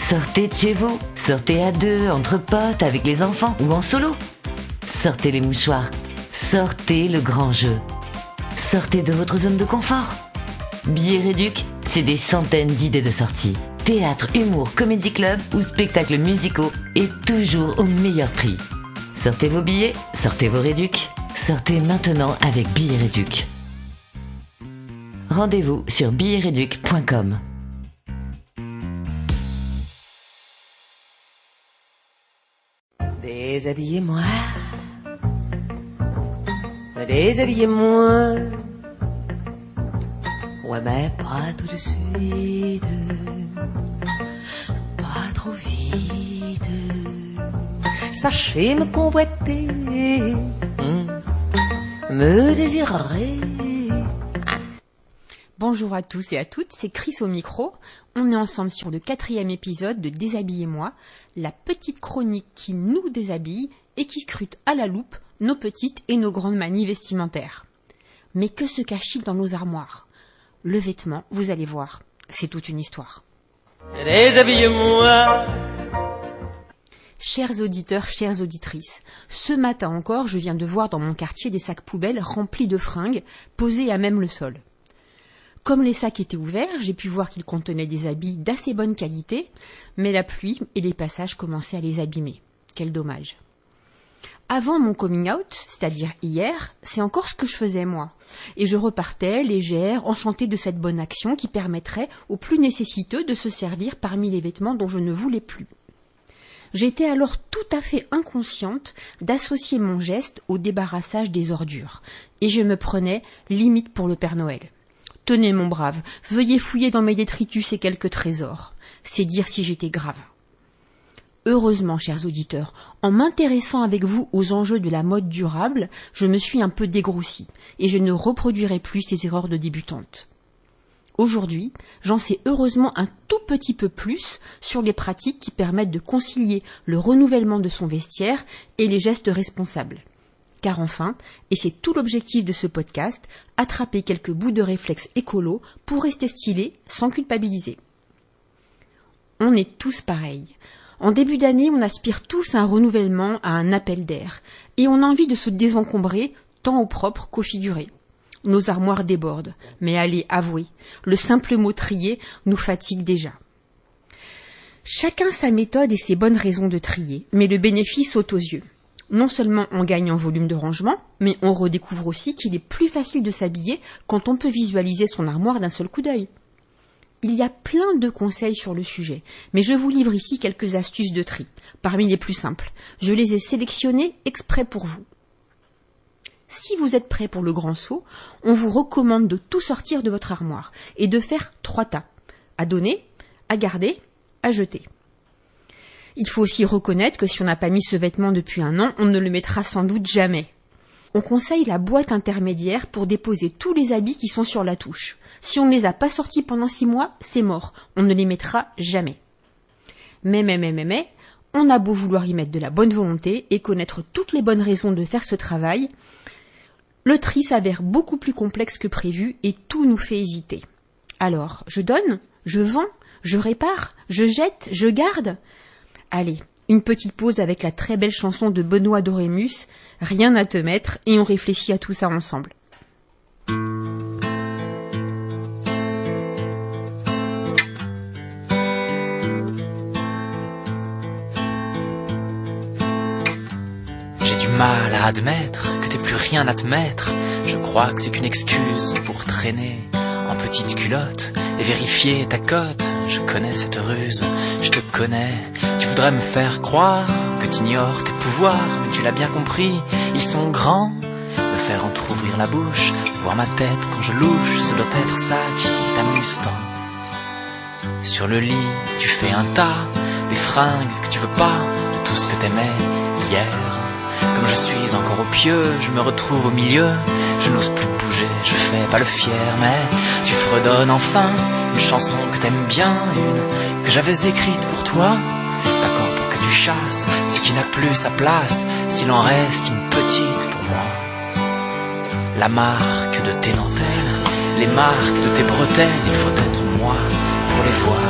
Sortez de chez vous, sortez à deux, entre potes, avec les enfants ou en solo. Sortez les mouchoirs, sortez le grand jeu. Sortez de votre zone de confort. Billets Réduc, c'est des centaines d'idées de sorties. Théâtre, humour, comédie club ou spectacles musicaux et toujours au meilleur prix. Sortez vos billets, sortez vos Réduc. Sortez maintenant avec Billets Réduc. Rendez-vous sur billetsreduc.com. Déshabillez-moi, déshabillez-moi. Ouais, mais pas tout de suite, pas trop vite. Sachez me convoiter, me désirer. Bonjour à tous et à toutes, c'est Chris au micro. On est ensemble sur le 4e épisode de Déshabillez-moi, la petite chronique qui nous déshabille et qui scrute à la loupe nos petites et nos grandes manies vestimentaires. Mais que se cache-t-il dans nos armoires ? Le vêtement, vous allez voir, c'est toute une histoire. Déshabillez-moi. Chers auditeurs, chères auditrices, ce matin encore, je viens de voir dans mon quartier des sacs poubelles remplis de fringues, posés à même le sol. Comme les sacs étaient ouverts, j'ai pu voir qu'ils contenaient des habits d'assez bonne qualité, mais la pluie et les passages commençaient à les abîmer. Quel dommage. Avant mon coming out, c'est-à-dire hier, c'est encore ce que je faisais moi. Et je repartais, légère, enchantée de cette bonne action qui permettrait aux plus nécessiteux de se servir parmi les vêtements dont je ne voulais plus. J'étais alors tout à fait inconsciente d'associer mon geste au débarrassage des ordures. Et je me prenais limite pour le Père Noël. Tenez, mon brave, veuillez fouiller dans mes détritus et quelques trésors. C'est dire si j'étais grave. Heureusement, chers auditeurs, en m'intéressant avec vous aux enjeux de la mode durable, je me suis un peu dégroussie et je ne reproduirai plus ces erreurs de débutante. Aujourd'hui, j'en sais heureusement un tout petit peu plus sur les pratiques qui permettent de concilier le renouvellement de son vestiaire et les gestes responsables. Car enfin, et c'est tout l'objectif de ce podcast, attraper quelques bouts de réflexes écolos pour rester stylé sans culpabiliser. On est tous pareils. En début d'année, on aspire tous à un renouvellement, à un appel d'air, et on a envie de se désencombrer tant au propre qu'au figuré. Nos armoires débordent, mais allez, avouez, le simple mot trier nous fatigue déjà. Chacun sa méthode et ses bonnes raisons de trier, mais le bénéfice saute aux yeux. Non seulement on gagne en volume de rangement, mais on redécouvre aussi qu'il est plus facile de s'habiller quand on peut visualiser son armoire d'un seul coup d'œil. Il y a plein de conseils sur le sujet, mais je vous livre ici quelques astuces de tri, parmi les plus simples. Je les ai sélectionnées exprès pour vous. Si vous êtes prêt pour le grand saut, on vous recommande de tout sortir de votre armoire et de faire 3 tas. À donner, à garder, à jeter. Il faut aussi reconnaître que si on n'a pas mis ce vêtement depuis un an, on ne le mettra sans doute jamais. On conseille la boîte intermédiaire pour déposer tous les habits qui sont sur la touche. Si on ne les a pas sortis pendant 6 mois, c'est mort. On ne les mettra jamais. Mais, on a beau vouloir y mettre de la bonne volonté et connaître toutes les bonnes raisons de faire ce travail, le tri s'avère beaucoup plus complexe que prévu et tout nous fait hésiter. Alors, je donne, je vends, je répare, je jette, je garde. Allez, une petite pause avec la très belle chanson de Benoît Dorémus, Rien à te mettre, et on réfléchit à tout ça ensemble. J'ai du mal à admettre que t'aies plus rien à te mettre. Je crois que c'est qu'une excuse pour traîner en petite culotte et vérifier ta cote. Je connais cette ruse, je te connais. Tu voudrais me faire croire que t'ignores tes pouvoirs, mais tu l'as bien compris, ils sont grands. Me faire entrouvrir la bouche, voir ma tête quand je louche, ce doit être ça qui t'amuse tant. Sur le lit, tu fais un tas, des fringues que tu veux pas, de tout ce que t'aimais hier. Comme je suis encore au pieu, je me retrouve au milieu. Je n'ose plus bouger, je fais pas le fier, mais tu fredonnes enfin une chanson que t'aimes bien, une que j'avais écrite pour toi. D'accord pour que tu chasses ce qui n'a plus sa place, s'il en reste une petite pour moi. La marque de tes dentelles, les marques de tes bretelles, il faut être moi pour les voir.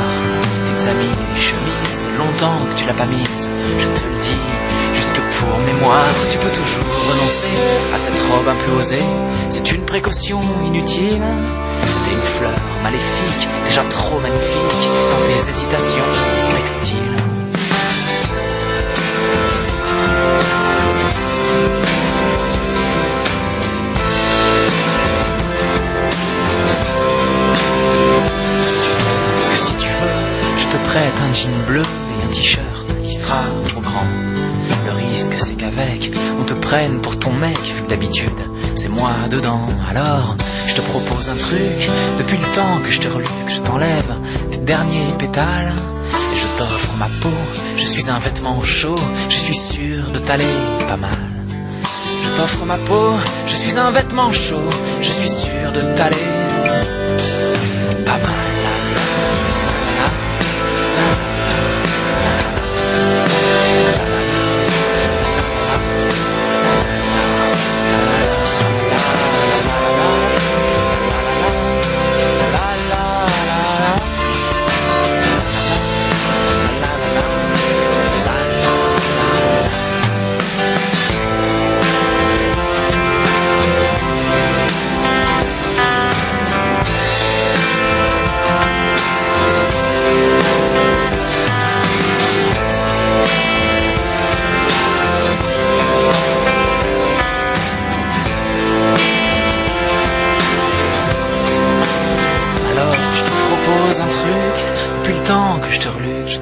T'examines les chemises c'est longtemps que tu l'as pas mise. Je te le dis, juste pour mémoire, tu peux toujours renoncer à cette robe un peu osée. C'est une précaution inutile. T'es une fleur maléfique, déjà trop magnifique dans tes hésitations textiles. Prête un jean bleu et un t-shirt qui sera trop grand. Le risque c'est qu'avec on te prenne pour ton mec, vu que d'habitude c'est moi dedans. Alors je te propose un truc, depuis le temps que je te reluque, je t'enlève tes derniers pétales et je t'offre ma peau. Je suis un vêtement chaud, je suis sûr de t'aller pas mal. Je t'offre ma peau, je suis un vêtement chaud, je suis sûr de t'aller pas mal.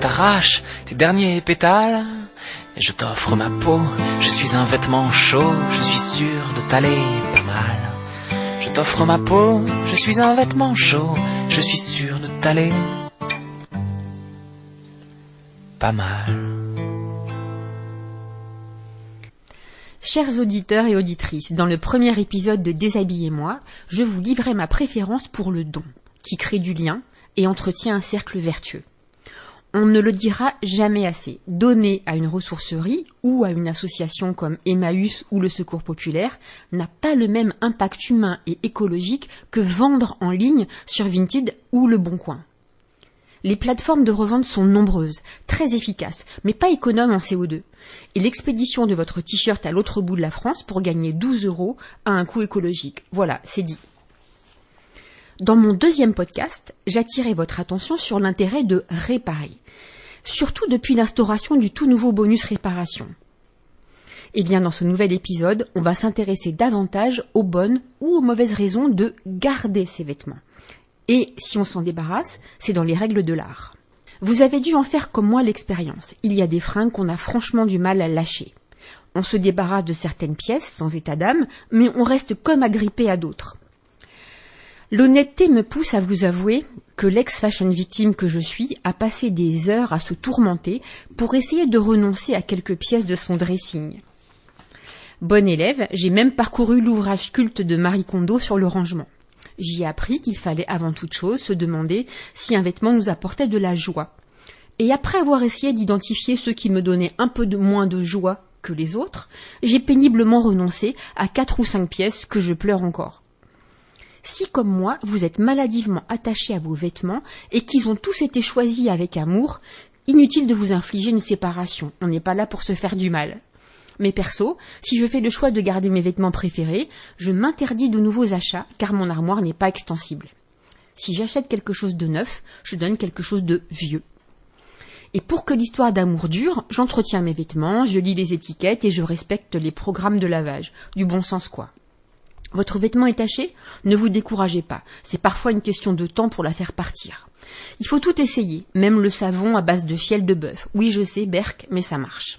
T'arrache tes derniers pétales et je t'offre ma peau. Je suis un vêtement chaud, je suis sûr de t'aller pas mal. Je t'offre ma peau, je suis un vêtement chaud, je suis sûr de t'aller pas mal. Chers auditeurs et auditrices, dans le premier épisode de Déshabillez-moi, je vous livrais ma préférence pour le don, qui crée du lien et entretient un cercle vertueux. On ne le dira jamais assez. Donner à une ressourcerie ou à une association comme Emmaüs ou le Secours populaire n'a pas le même impact humain et écologique que vendre en ligne sur Vinted ou Le Bon Coin. Les plateformes de revente sont nombreuses, très efficaces, mais pas économes en CO2. Et l'expédition de votre t-shirt à l'autre bout de la France pour gagner 12 € a un coût écologique. Voilà, c'est dit. Dans mon deuxième podcast, j'attirai votre attention sur l'intérêt de réparer, surtout depuis l'instauration du tout nouveau bonus réparation. Et bien dans ce nouvel épisode, on va s'intéresser davantage aux bonnes ou aux mauvaises raisons de garder ces vêtements. Et si on s'en débarrasse, c'est dans les règles de l'art. Vous avez dû en faire comme moi l'expérience. Il y a des fringues qu'on a franchement du mal à lâcher. On se débarrasse de certaines pièces sans état d'âme, mais on reste comme agrippé à d'autres. L'honnêteté me pousse à vous avouer que l'ex-fashion victime que je suis a passé des heures à se tourmenter pour essayer de renoncer à quelques pièces de son dressing. Bonne élève, j'ai même parcouru l'ouvrage culte de Marie Kondo sur le rangement. J'y ai appris qu'il fallait avant toute chose se demander si un vêtement nous apportait de la joie. Et après avoir essayé d'identifier ceux qui me donnaient un peu moins de joie que les autres, j'ai péniblement renoncé à 4 ou 5 pièces que je pleure encore. Si, comme moi, vous êtes maladivement attachés à vos vêtements et qu'ils ont tous été choisis avec amour, inutile de vous infliger une séparation, on n'est pas là pour se faire du mal. Mais perso, si je fais le choix de garder mes vêtements préférés, je m'interdis de nouveaux achats car mon armoire n'est pas extensible. Si j'achète quelque chose de neuf, je donne quelque chose de vieux. Et pour que l'histoire d'amour dure, j'entretiens mes vêtements, je lis les étiquettes et je respecte les programmes de lavage. Du bon sens quoi. Votre vêtement est taché ? Ne vous découragez pas. C'est parfois une question de temps pour la faire partir. Il faut tout essayer, même le savon à base de fiel de bœuf. Oui, je sais, berk, mais ça marche.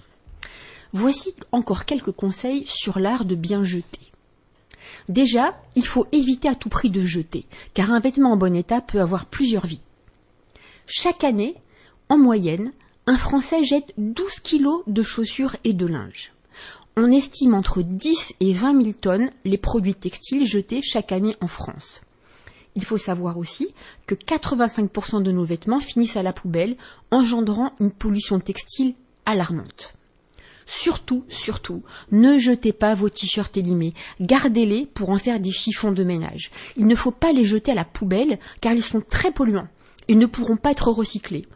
Voici encore quelques conseils sur l'art de bien jeter. Déjà, il faut éviter à tout prix de jeter, car un vêtement en bon état peut avoir plusieurs vies. Chaque année, en moyenne, un Français jette 12 kilos de chaussures et de linge. On estime entre 10 et 20 000 tonnes les produits textiles jetés chaque année en France. Il faut savoir aussi que 85% de nos vêtements finissent à la poubelle, engendrant une pollution textile alarmante. Surtout, ne jetez pas vos t-shirts élimés, gardez-les pour en faire des chiffons de ménage. Il ne faut pas les jeter à la poubelle car ils sont très polluants et ne pourront pas être recyclés.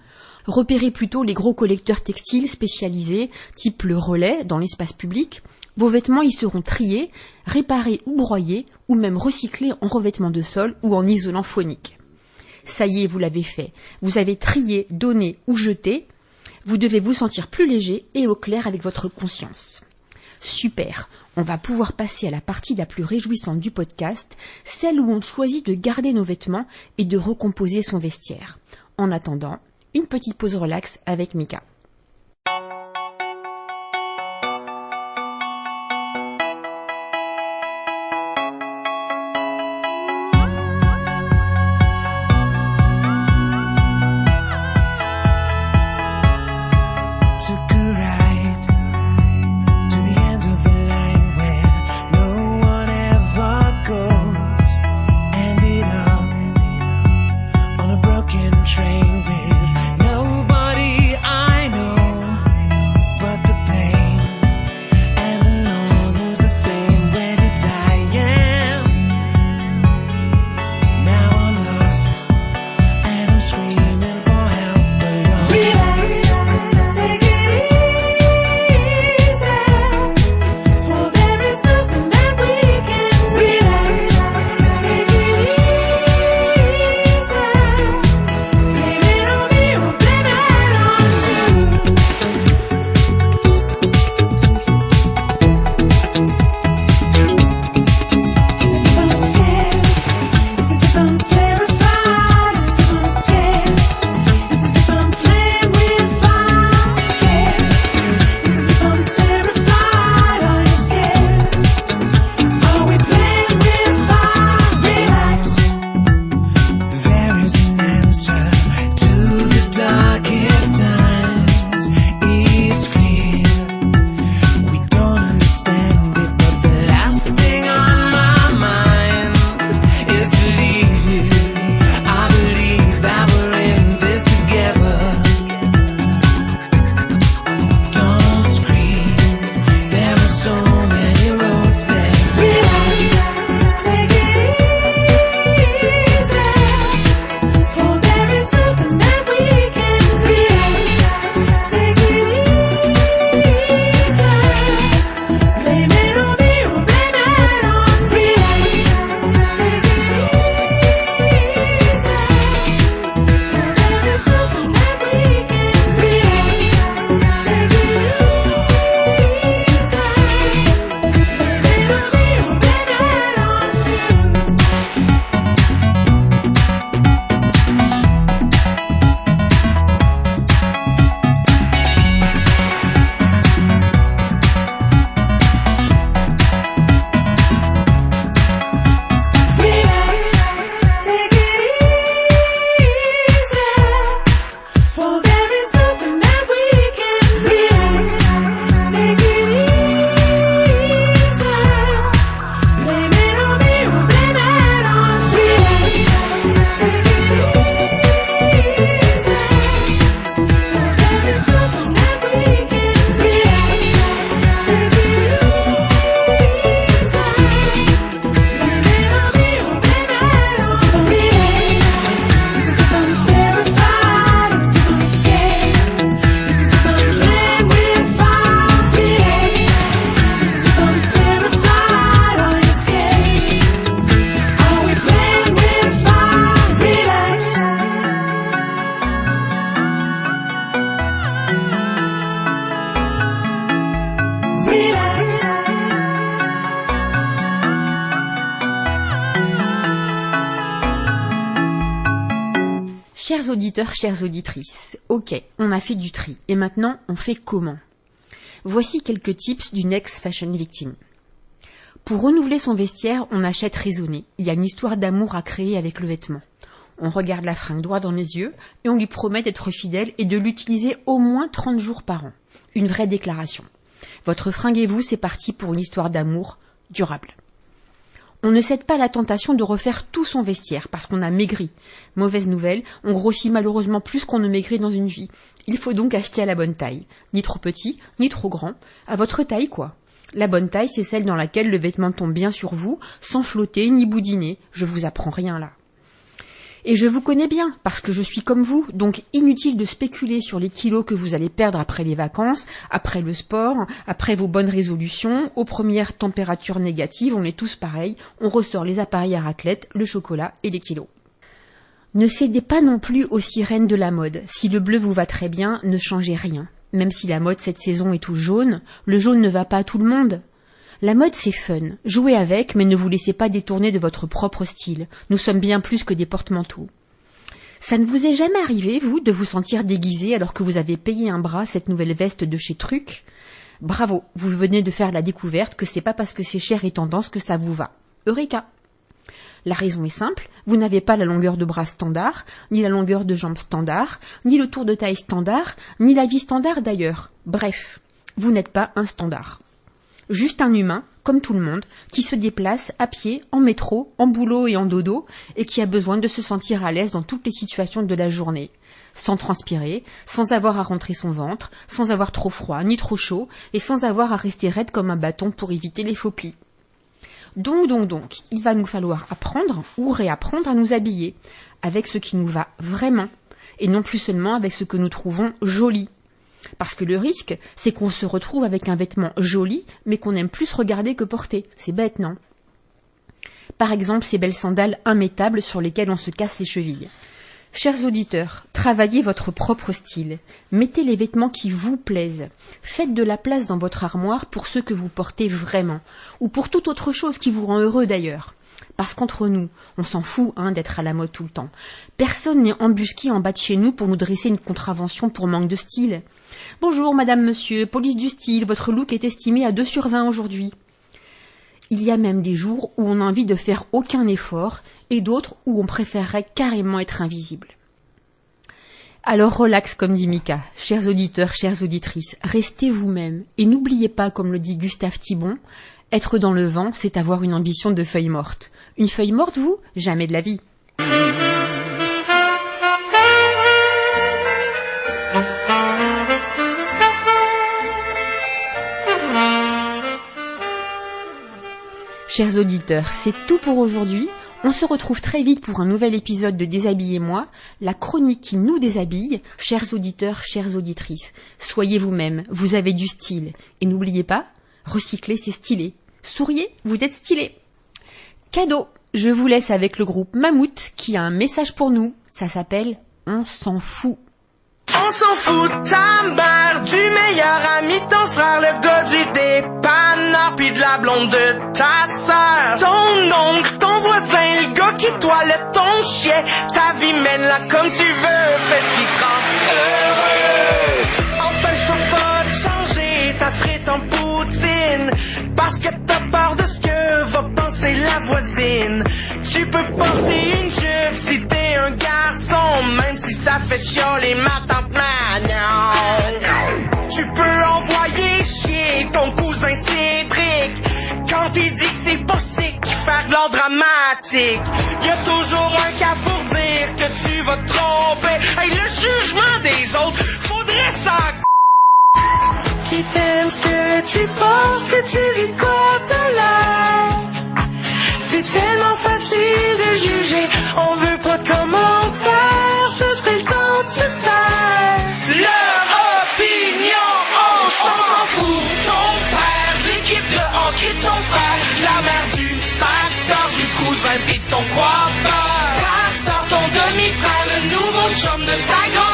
Repérez plutôt les gros collecteurs textiles spécialisés, type le Relais, dans l'espace public. Vos vêtements y seront triés, réparés ou broyés, ou même recyclés en revêtement de sol ou en isolant phonique. Ça y est, vous l'avez fait. Vous avez trié, donné ou jeté. Vous devez vous sentir plus léger et au clair avec votre conscience. Super, on va pouvoir passer à la partie la plus réjouissante du podcast, celle où on choisit de garder nos vêtements et de recomposer son vestiaire. En attendant, une petite pause relax avec Mika. Train with nobody I know. Chers auditeurs, chères auditrices, ok, on a fait du tri. Et maintenant, on fait comment? Voici quelques tips d'une ex-fashion victime. Pour renouveler son vestiaire, on achète raisonné. Il y a une histoire d'amour à créer avec le vêtement. On regarde la fringue droit dans les yeux et on lui promet d'être fidèle et de l'utiliser au moins 30 jours par an. Une vraie déclaration. Votre fringue et vous, c'est parti pour une histoire d'amour durable. On ne cède pas à la tentation de refaire tout son vestiaire parce qu'on a maigri. Mauvaise nouvelle, on grossit malheureusement plus qu'on ne maigrit dans une vie. Il faut donc acheter à la bonne taille. Ni trop petit, ni trop grand. À votre taille, quoi. La bonne taille, c'est celle dans laquelle le vêtement tombe bien sur vous, sans flotter ni boudiner. Je vous apprends rien là. Et je vous connais bien, parce que je suis comme vous, donc inutile de spéculer sur les kilos que vous allez perdre après les vacances, après le sport, après vos bonnes résolutions, aux premières températures négatives, on est tous pareils, on ressort les appareils à raclette, le chocolat et les kilos. Ne cédez pas non plus aux sirènes de la mode. Si le bleu vous va très bien, ne changez rien. Même si la mode cette saison est tout jaune, le jaune ne va pas à tout le monde. La mode, c'est fun. Jouez avec, mais ne vous laissez pas détourner de votre propre style. Nous sommes bien plus que des porte-manteaux. Ça ne vous est jamais arrivé, vous, de vous sentir déguisé alors que vous avez payé un bras cette nouvelle veste de chez Truc ? Bravo, vous venez de faire la découverte que c'est pas parce que c'est cher et tendance que ça vous va. Eureka ! La raison est simple, vous n'avez pas la longueur de bras standard, ni la longueur de jambes standard, ni le tour de taille standard, ni la vie standard d'ailleurs. Bref, vous n'êtes pas un standard. Juste un humain, comme tout le monde, qui se déplace à pied, en métro, en boulot et en dodo, et qui a besoin de se sentir à l'aise dans toutes les situations de la journée, sans transpirer, sans avoir à rentrer son ventre, sans avoir trop froid ni trop chaud, et sans avoir à rester raide comme un bâton pour éviter les faux plis. Donc, il va nous falloir apprendre ou réapprendre à nous habiller, avec ce qui nous va vraiment, et non plus seulement avec ce que nous trouvons joli. Parce que le risque, c'est qu'on se retrouve avec un vêtement joli, mais qu'on aime plus regarder que porter. C'est bête, non ? Par exemple, ces belles sandales immétables sur lesquelles on se casse les chevilles. Chers auditeurs, travaillez votre propre style. Mettez les vêtements qui vous plaisent. Faites de la place dans votre armoire pour ceux que vous portez vraiment, ou pour toute autre chose qui vous rend heureux d'ailleurs. Parce qu'entre nous, on s'en fout d'être à la mode tout le temps. Personne n'est embusqué en bas de chez nous pour nous dresser une contravention pour manque de style. Bonjour madame, monsieur, police du style, votre look est estimé à 2 sur 20 aujourd'hui. Il y a même des jours où on a envie de faire aucun effort et d'autres où on préférerait carrément être invisible. Alors relax comme dit Mika, chers auditeurs, chères auditrices, restez vous-même et n'oubliez pas, comme le dit Gustave Thibon, être dans le vent, c'est avoir une ambition de feuille morte. Une feuille morte, vous ? Jamais de la vie. Chers auditeurs, c'est tout pour aujourd'hui. On se retrouve très vite pour un nouvel épisode de Déshabillez-moi, la chronique qui nous déshabille. Chers auditeurs, chères auditrices, soyez vous-même, vous avez du style. Et n'oubliez pas, recycler c'est stylé. Souriez, vous êtes stylé. Cadeau, je vous laisse avec le groupe Mammouth qui a un message pour nous. Ça s'appelle « On s'en fout ». On s'en fout de ta mère, du meilleur ami de ton frère, le gars du dépanneur, pis de la blonde de ta sœur. Ton oncle, ton voisin, le gars qui toilette ton chien. Ta vie mène-la comme tu veux, fais ce qui te rend heureux. Empêche-toi pas de changer ta frite en poutine, parce que t'as peur de ce que va penser la voisine. Tu peux porter une jupe si t'es un garçon, même si ça fait chialer ma tante Magnon. Tu peux envoyer chier ton cousin Cédric quand il dit que c'est pas sick, faire de l'art dramatique. Y'a toujours un cas pour dire que tu vas te tromper. Hey, le jugement des autres, faudrait ça qui t'aime ce que tu penses, que tu vis quoi t'as l'air. C'est tellement facile de juger, on veut pas de commentaires, ce serait le temps de se taire. Leur opinion, on s'en fout. Ton père, l'équipe de hockey, ton frère, la mère du facteur, du cousin pis de ton coiffeur, ta soeur, ton demi-frère, le nouveau chum de ta grand